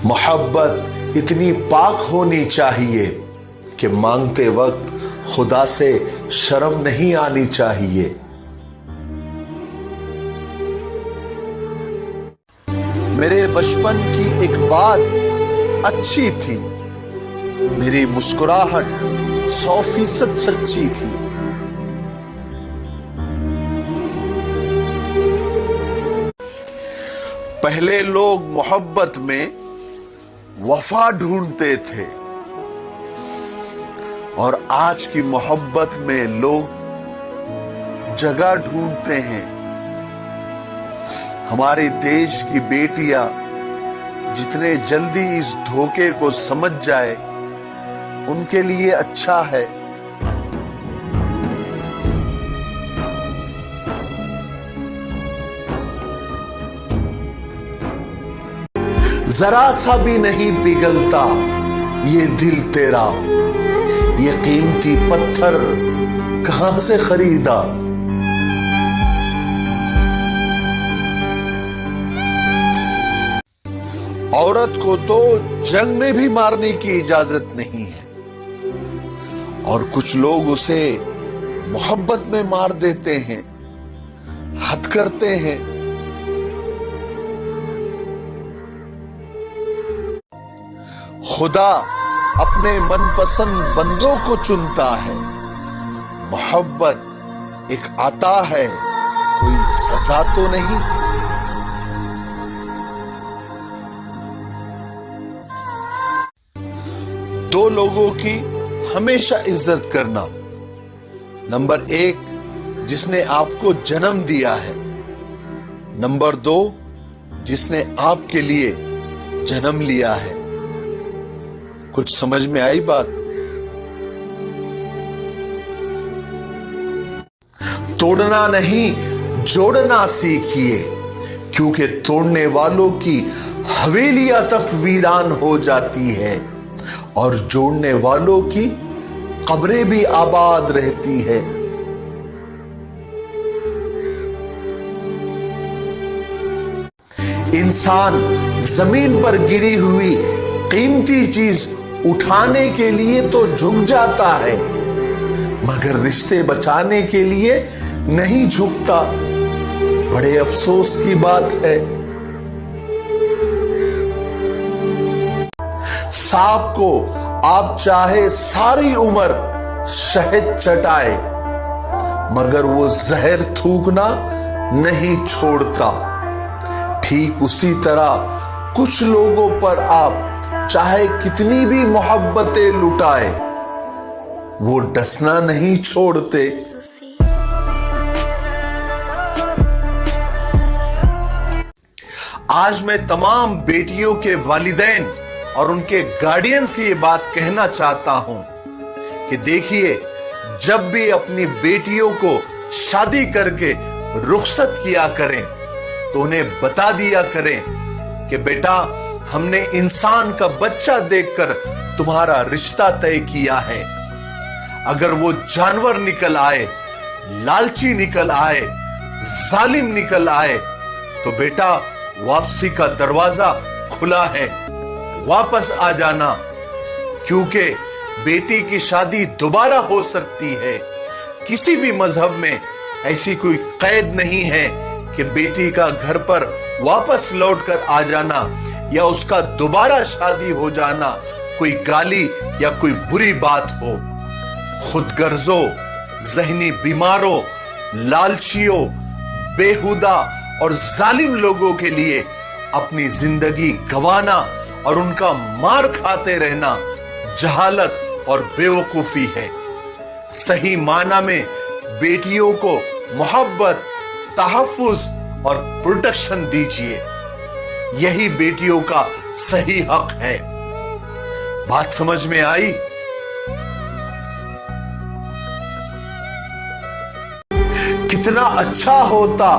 मोहब्बत इतनी पाक होनी चाहिए कि मांगते वक्त खुदा से शर्म नहीं आनी चाहिए। मेरे बचपन की एक बात अच्छी थी, मेरी मुस्कुराहट 100% सच्ची थी। पहले लोग मोहब्बत में वफा ढूंढते थे और आज की मोहब्बत में लोग जगह ढूंढते हैं। हमारे देश की बेटियां जितने जल्दी इस धोखे को समझ जाए उनके लिए अच्छा है। जरा सा भी नहीं पिघलता ये दिल तेरा, ये कीमती पत्थर कहां से खरीदा। औरत को तो जंग में भी मारने की इजाजत नहीं है और कुछ लोग उसे मोहब्बत में मार देते हैं, हद करते हैं। खुदा अपने मनपसंद बंदों को चुनता है। मोहब्बत एक आता है, कोई सजा तो नहीं। दो लोगों की हमेशा इज्जत करना। नंबर 1, जिसने आपको जन्म दिया है। नंबर 2, जिसने आपके लिए जन्म लिया है। कुछ समझ में आई बात? तोड़ना नहीं, जोड़ना सीखिए, क्योंकि तोड़ने वालों की हवेलियां तक वीरान हो जाती है और जोड़ने वालों की कब्रें भी आबाद रहती है। इंसान जमीन पर गिरी हुई कीमती चीज उठाने के लिए तो झुक जाता है, मगर रिश्ते बचाने के लिए नहीं झुकता। बड़े अफसोस की बात है। सांप को आप चाहे सारी उम्र शहद चटाए, मगर वो जहर थूकना नहीं छोड़ता। ठीक उसी तरह कुछ लोगों पर आप चाहे कितनी भी मोहब्बतें लुटाए, वो डसना नहीं छोड़ते। आज मैं तमाम बेटियों के वालिदैन और उनके गार्डियन से ये बात कहना चाहता हूं कि देखिए, जब भी अपनी बेटियों को शादी करके रुखसत किया करें तो उन्हें बता दिया करें कि बेटा, हमने इंसान का बच्चा देखकर तुम्हारा रिश्ता तय किया है। अगर वो जानवर निकल आए, लालची निकल आए, जालिम निकल आए, तो बेटा वापसी का दरवाजा खुला है, वापस आ जाना, क्योंकि बेटी की शादी दोबारा हो सकती है। किसी भी मजहब में ऐसी कोई कैद नहीं है कि बेटी का घर पर वापस लौटकर आ जाना या उसका दोबारा शादी हो जाना कोई गाली या कोई बुरी बात हो। खुदगर्जों, जहनी बीमारों, लालचियों, बेहुदा और जालिम लोगों के लिए अपनी जिंदगी गंवाना और उनका मार खाते रहना जहालत और बेवकूफी है। सही माना में बेटियों को मोहब्बत, तहफ्फुज और प्रोटेक्शन दीजिए। यही बेटियों का सही हक है। बात समझ में आई? कितना अच्छा होता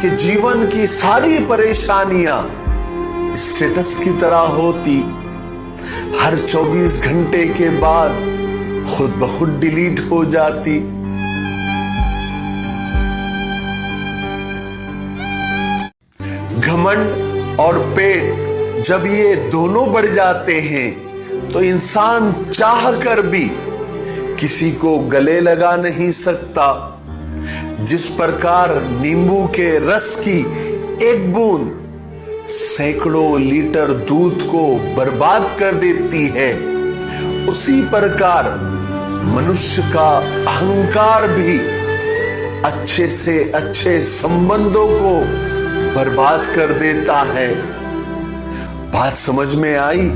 कि जीवन की सारी परेशानियां स्टेटस की तरह होती, हर 24 घंटे के बाद खुद ब खुद डिलीट हो जाती। घमंड और पेट जब ये दोनों बढ़ जाते हैं तो इंसान चाह कर भी किसी को गले लगा नहीं सकता। जिस प्रकार नींबू के रस की एक बूंद सैकड़ों लीटर दूध को बर्बाद कर देती है, उसी प्रकार मनुष्य का अहंकार भी अच्छे से अच्छे संबंधों को बर्बाद कर देता है। बात समझ में आई?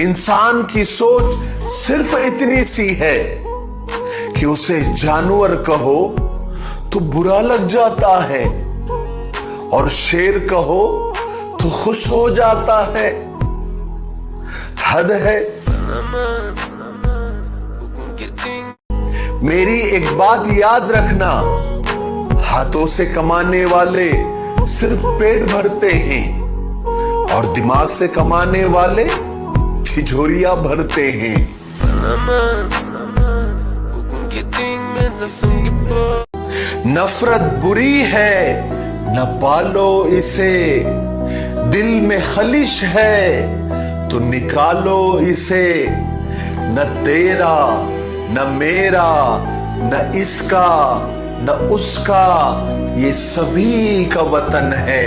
इंसान की सोच सिर्फ इतनी सी है कि उसे जानवर कहो तो बुरा लग जाता है और शेर कहो तो खुश हो जाता है। हद है। मेरी एक बात याद रखना, हाथों से कमाने वाले सिर्फ पेट भरते हैं और दिमाग से कमाने वाले तिजोरियां भरते हैं। नफरत बुरी है, न पालो इसे, दिल में खलिश है तो निकालो इसे। न तेरा न मेरा न इसका न उसका, ये सभी का वतन है,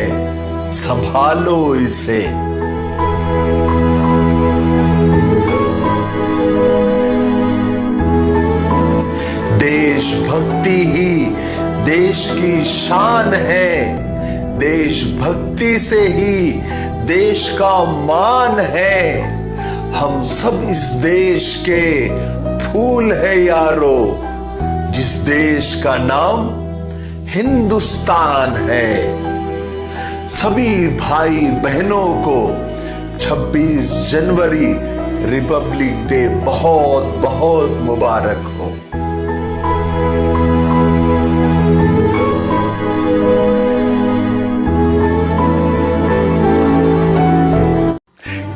संभालो इसे। देशभक्ति ही देश की शान है, देशभक्ति से ही देश का मान है। हम सब इस देश के फूल है यारो, जिस देश का नाम हिंदुस्तान है। सभी भाई बहनों को 26 जनवरी रिपब्लिक डे बहुत बहुत मुबारक हो।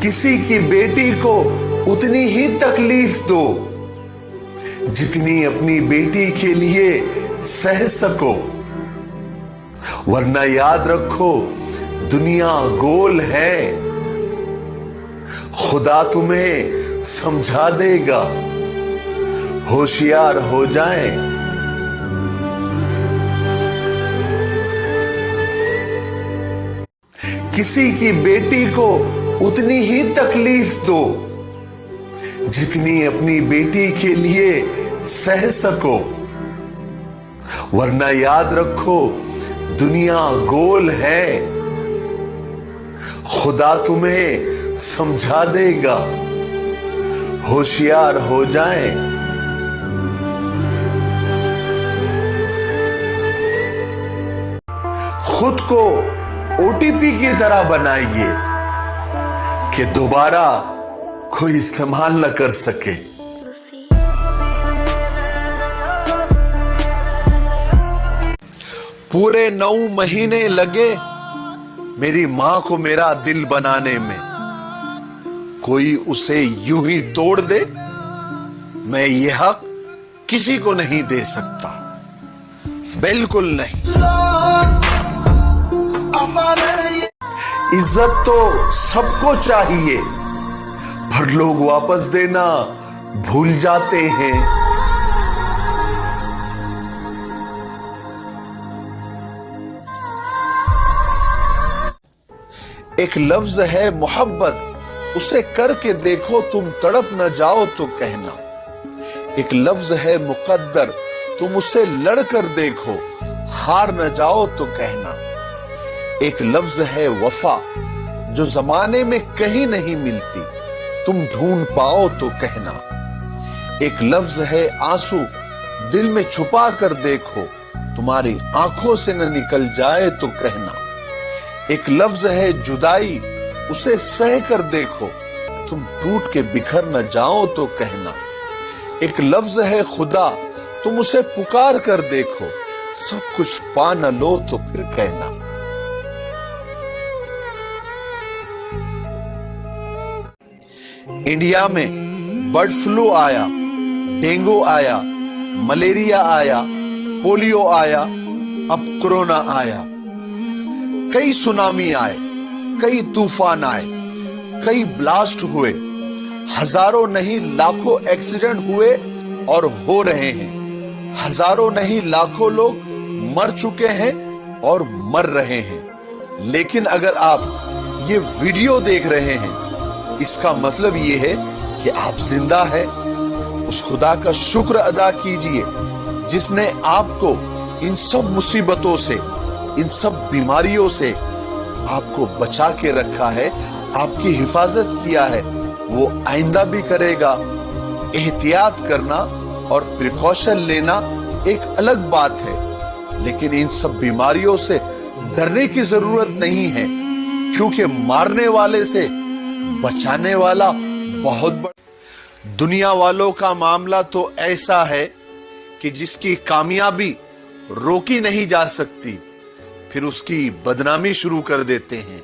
किसी की बेटी को उतनी ही तकलीफ दो जितनी अपनी बेटी के लिए सह सको, वरना याद रखो दुनिया गोल है। खुदा तुम्हें समझा देगा, होशियार हो जाए। किसी की बेटी को उतनी ही तकलीफ दो जितनी अपनी बेटी के लिए सह सको, वरना याद रखो दुनिया गोल है। खुदा तुम्हें समझा देगा, होशियार हो जाए। खुद को ओटीपी की तरह बनाइए कि दोबारा कोई इस्तेमाल न कर सके। पूरे 9 महीने लगे मेरी मां को मेरा दिल बनाने में। कोई उसे यूं ही तोड़ दे, मैं ये हक किसी को नहीं दे सकता, बिल्कुल नहीं। इज्जत तो सबको चाहिए, पर लोग वापस देना भूल जाते हैं। एक लफ्ज है मोहब्बत, उसे करके देखो तुम तड़प न जाओ तो कहना। एक लफ्ज है मुकद्दर, तुम उससे लड़कर देखो हार न जाओ तो कहना। एक लफ्ज है वफा, जो जमाने में कहीं नहीं मिलती, तुम ढूंढ पाओ तो कहना। एक लफ्ज है आंसू, दिल में छुपा कर देखो, तुम्हारी आंखों से न निकल जाए तो कहना। एक लफ्ज है जुदाई, उसे सह कर देखो, तुम टूट के बिखर न जाओ तो कहना। एक लफ्ज है खुदा, तुम उसे पुकार कर देखो, सब कुछ पा न लो तो फिर कहना। इंडिया में बर्ड फ्लू आया, डेंगू आया, मलेरिया आया, पोलियो आया, अब कोरोना आया, कई सुनामी आए, कई तूफान आए, कई ब्लास्ट हुए, हजारों नहीं लाखों एक्सीडेंट हुए और हो रहे हैं, हजारों नहीं लाखों लोग मर चुके हैं और मर रहे हैं। लेकिन अगर आप ये वीडियो देख रहे हैं, इसका मतलब ये है कि आप जिंदा है। उस खुदा का शुक्र अदा कीजिए जिसने आपको इन सब मुसीबतों से, इन सब बीमारियों से आपको बचा के रखा है, आपकी हिफाजत किया है। वो आइंदा भी करेगा। एहतियात करना और प्रिकॉशन लेना एक अलग बात है, लेकिन इन सब बीमारियों से डरने की जरूरत नहीं है, क्योंकि मारने वाले से बचाने वाला बहुत बड़ा। दुनिया वालों का मामला तो ऐसा है कि जिसकी कामयाबी रोकी नहीं जा सकती, फिर उसकी बदनामी शुरू कर देते हैं।